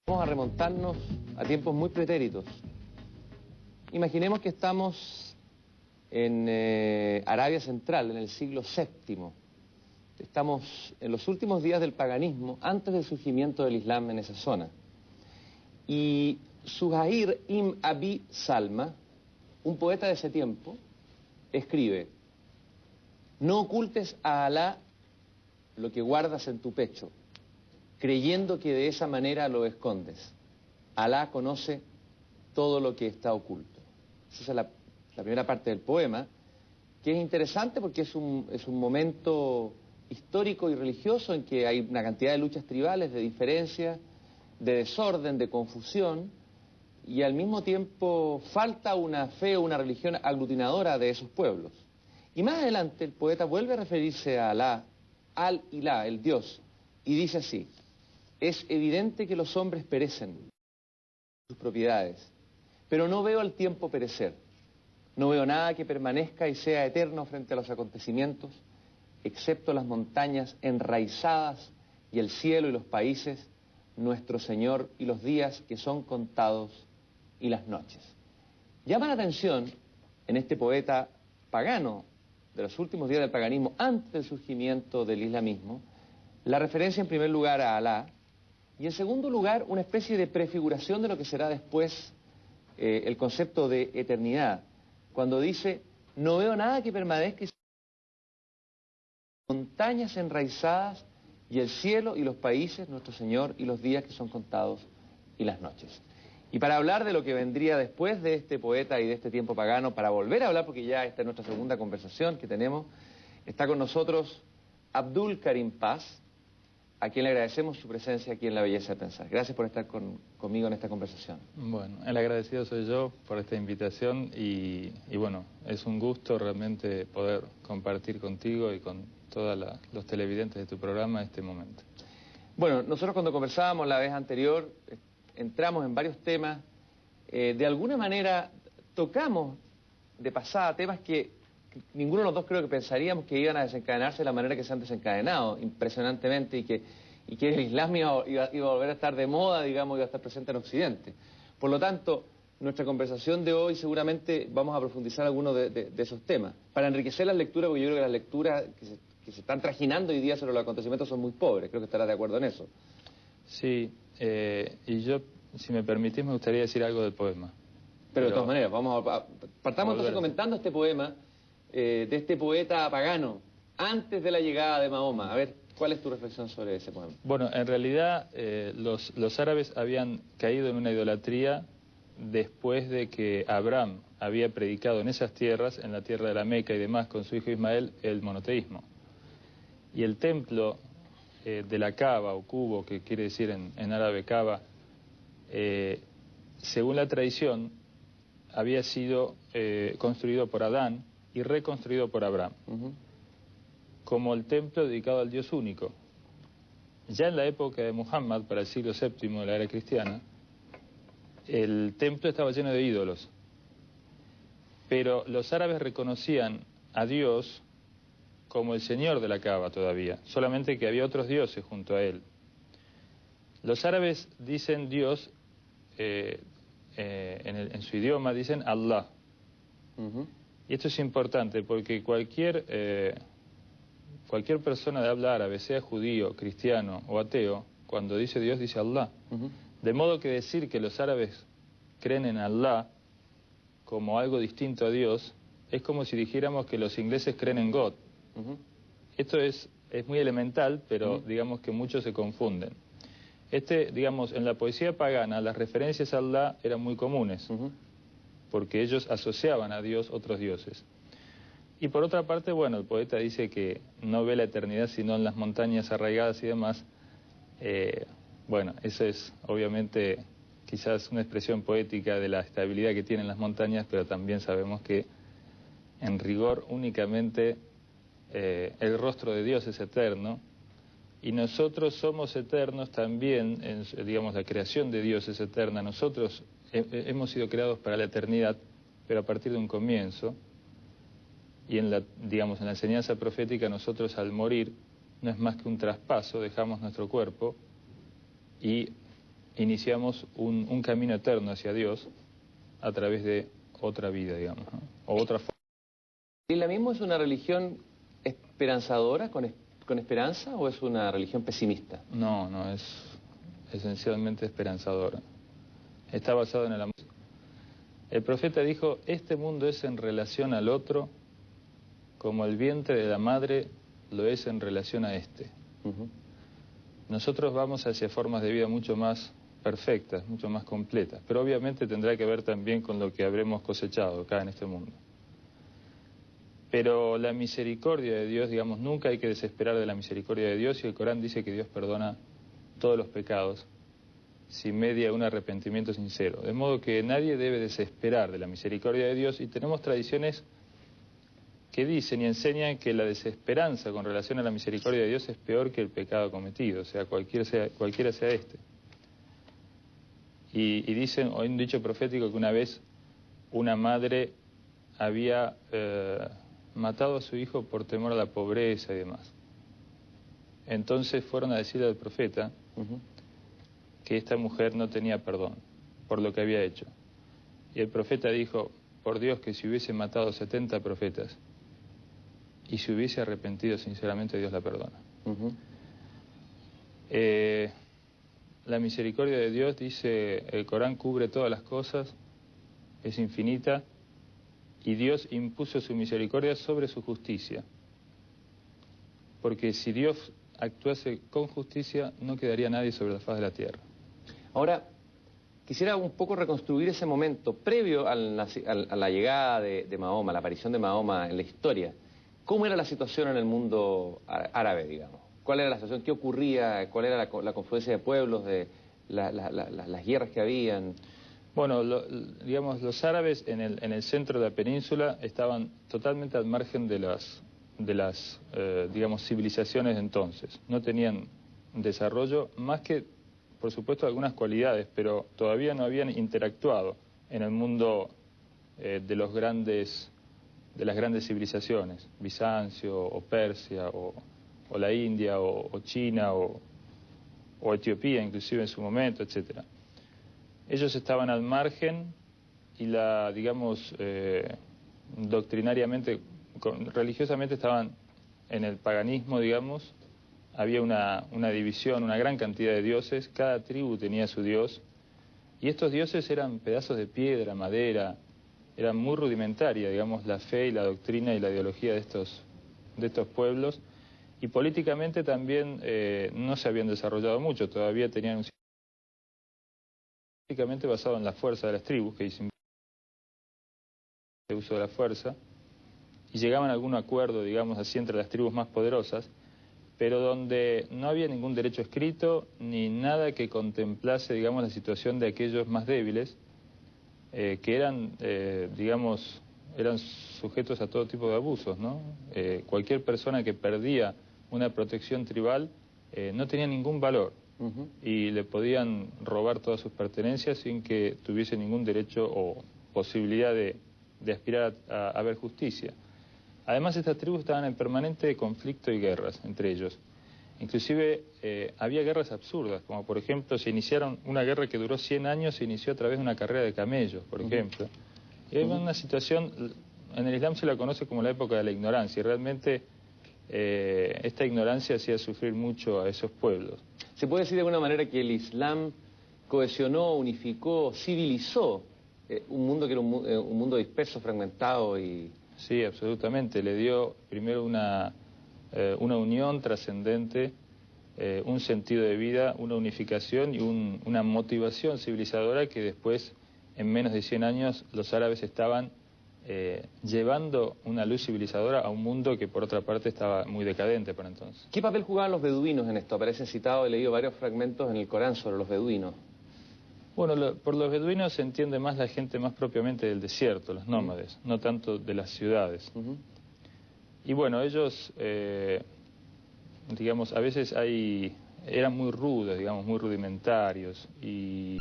Vamos a remontarnos a tiempos muy pretéritos. Imaginemos que estamos en Arabia Central, en el siglo VII. Estamos en los últimos días del paganismo, antes del surgimiento del Islam en esa zona. Y Zuhair ibn Abi Salma, un poeta de ese tiempo, escribe: no ocultes a Alá lo que guardas en tu pecho, creyendo que de esa manera lo escondes. Alá conoce todo lo que está oculto. Esa es la primera parte del poema, que es interesante porque es un momento histórico y religioso en que hay una cantidad de luchas tribales, de diferencias, de desorden, de confusión, y al mismo tiempo falta una fe o una religión aglutinadora de esos pueblos. Y más adelante el poeta vuelve a referirse a Alá, Al-Ilá, el Dios, y dice así: es evidente que los hombres perecen sus propiedades, pero no veo al tiempo perecer. No veo nada que permanezca y sea eterno frente a los acontecimientos, excepto las montañas enraizadas y el cielo y los países, nuestro Señor y los días que son contados y las noches. Llama la atención en este poeta pagano de los últimos días del paganismo, antes del surgimiento del islamismo, la referencia en primer lugar a Alá, y en segundo lugar una especie de prefiguración de lo que será después el concepto de eternidad, cuando dice: no veo nada que permanezca y montañas enraizadas y el cielo y los países, nuestro Señor y los días que son contados y las noches. Y para hablar de lo que vendría después de este poeta y de este tiempo pagano, para volver a hablar, porque ya esta es nuestra segunda conversación que tenemos, está con nosotros Abdul Karim Paz, a quien le agradecemos su presencia aquí en La Belleza de Pensar. Gracias por estar conmigo en esta conversación. Bueno, el agradecido soy yo por esta invitación y bueno, es un gusto realmente poder compartir contigo y con todos los televidentes de tu programa este momento. Bueno, nosotros cuando conversábamos la vez anterior, entramos en varios temas, de alguna manera tocamos de pasada temas que ninguno de los dos creo que pensaríamos que iban a desencadenarse de la manera que se han desencadenado, impresionantemente, y que el Islam iba a volver a estar de moda, digamos, iba a estar presente en Occidente. Por lo tanto, nuestra conversación de hoy seguramente vamos a profundizar algunos de esos temas, para enriquecer las lecturas, porque yo creo que las lecturas que se están trajinando hoy día sobre los acontecimientos son muy pobres. Creo que estarás de acuerdo en eso. Sí, y yo, si me permitís, me gustaría decir algo del poema. Pero de todas maneras, partamos entonces comentando este poema de este poeta pagano, antes de la llegada de Mahoma. A ver, ¿cuál es tu reflexión sobre ese poema? Bueno, en realidad los árabes habían caído en una idolatría después de que Abraham había predicado en esas tierras, en la tierra de la Meca y demás, con su hijo Ismael, el monoteísmo. Y el templo de la Kaaba, o cubo, que quiere decir en árabe Kaaba, según la tradición, había sido construido por Adán y reconstruido por Abraham, como el templo dedicado al Dios único. Ya en la época de Muhammad, para el siglo VII de la era cristiana, el templo estaba lleno de ídolos, pero los árabes reconocían a Dios como el Señor de la Kaaba todavía, solamente que había otros dioses junto a él. Los árabes dicen Dios, en su idioma dicen Allah. Y esto es importante porque cualquier persona de habla árabe, sea judío, cristiano o ateo, cuando dice Dios dice Allah. De modo que decir que los árabes creen en Allah como algo distinto a Dios es como si dijéramos que los ingleses creen en God. Esto es muy elemental, pero digamos que muchos se confunden. Digamos, en la poesía pagana las referencias a Allah eran muy comunes, porque ellos asociaban a Dios otros dioses. Y por otra parte, bueno, el poeta dice que no ve la eternidad sino en las montañas arraigadas y demás. Bueno, eso es obviamente quizás una expresión poética de la estabilidad que tienen las montañas, pero también sabemos que en rigor únicamente el rostro de Dios es eterno, y nosotros somos eternos también, digamos, la creación de Dios es eterna. Nosotros hemos sido creados para la eternidad, pero a partir de un comienzo. Y digamos, en la enseñanza profética, nosotros al morir no es más que un traspaso, dejamos nuestro cuerpo y iniciamos un camino eterno hacia Dios a través de otra vida, digamos, ¿no? O otra forma. ¿El islamismo es una religión esperanzadora, con esperanza, o es una religión pesimista? No, no, es esencialmente esperanzadora. Está basado en el amor. El profeta dijo, este mundo es en relación al otro como el vientre de la madre lo es en relación a este. Nosotros vamos hacia formas de vida mucho más perfectas, mucho más completas, pero obviamente tendrá que ver también con lo que habremos cosechado acá en este mundo. Pero la misericordia de Dios, digamos, nunca hay que desesperar de la misericordia de Dios, y el Corán dice que Dios perdona todos los pecados si media un arrepentimiento sincero. De modo que nadie debe desesperar de la misericordia de Dios, y tenemos tradiciones que dicen y enseñan que la desesperanza con relación a la misericordia de Dios es peor que el pecado cometido, o sea, cualquiera sea este. Y dicen, hay un dicho profético que una vez una madre había matado a su hijo por temor a la pobreza y demás. Entonces fueron a decirle al profeta que esta mujer no tenía perdón por lo que había hecho. Y el profeta dijo, por Dios, que si hubiese matado 70 profetas y se hubiese arrepentido sinceramente, Dios la perdona. La misericordia de Dios, dice el Corán, cubre todas las cosas, es infinita, y Dios impuso su misericordia sobre su justicia. Porque si Dios actuase con justicia, no quedaría nadie sobre la faz de la tierra. Ahora, quisiera un poco reconstruir ese momento previo a la llegada de Mahoma, la aparición de Mahoma en la historia. ¿Cómo era la situación en el mundo árabe, digamos? ¿Cuál era la situación? ¿Qué ocurría? ¿Cuál era la confluencia de pueblos, de las guerras que habían? Bueno, digamos, los árabes en el centro de la península estaban totalmente al margen de las digamos, civilizaciones de entonces. No tenían desarrollo, más que, por supuesto, algunas cualidades, pero todavía no habían interactuado en el mundo de las grandes civilizaciones, Bizancio o Persia o la India o China o Etiopía, inclusive en su momento, etcétera. Ellos estaban al margen y digamos, doctrinariamente, religiosamente estaban en el paganismo, digamos. Había una división, una gran cantidad de dioses, cada tribu tenía su dios, y estos dioses eran pedazos de piedra, madera, eran muy rudimentaria, digamos, la fe y la doctrina y la ideología de estos pueblos, y políticamente también no se habían desarrollado mucho, todavía tenían un sistema políticamente basado en la fuerza de las tribus, que dicen el uso de la fuerza, y llegaban a algún acuerdo, digamos así, entre las tribus más poderosas, pero donde no había ningún derecho escrito ni nada que contemplase, digamos, la situación de aquellos más débiles, que eran, digamos, eran sujetos a todo tipo de abusos, ¿no? Cualquier persona que perdía una protección tribal no tenía ningún valor, y le podían robar todas sus pertenencias sin que tuviese ningún derecho o posibilidad de aspirar a ver justicia. Además, estas tribus estaban en permanente conflicto y guerras entre ellos. Inclusive había guerras absurdas, como por ejemplo se iniciaron una guerra que duró 100 años, se inició a través de una carrera de camellos, por ejemplo. Y hay una situación, en el Islam se la conoce como la época de la ignorancia, y realmente esta ignorancia hacía sufrir mucho a esos pueblos. ¿Se puede decir de alguna manera que el Islam cohesionó, unificó, civilizó un mundo que era un mundo disperso, fragmentado y... Sí, absolutamente. Le dio primero una unión trascendente, un sentido de vida, una unificación y una motivación civilizadora que después, en menos de 100 años, los árabes estaban llevando una luz civilizadora a un mundo que por otra parte estaba muy decadente para entonces. ¿Qué papel jugaban los beduinos en esto? Aparece citado, he leído varios fragmentos en el Corán sobre los beduinos. Bueno, por los beduinos se entiende más la gente más propiamente del desierto, los nómades, no tanto de las ciudades. Y bueno, ellos, digamos, a veces eran muy rudos, digamos, muy rudimentarios, y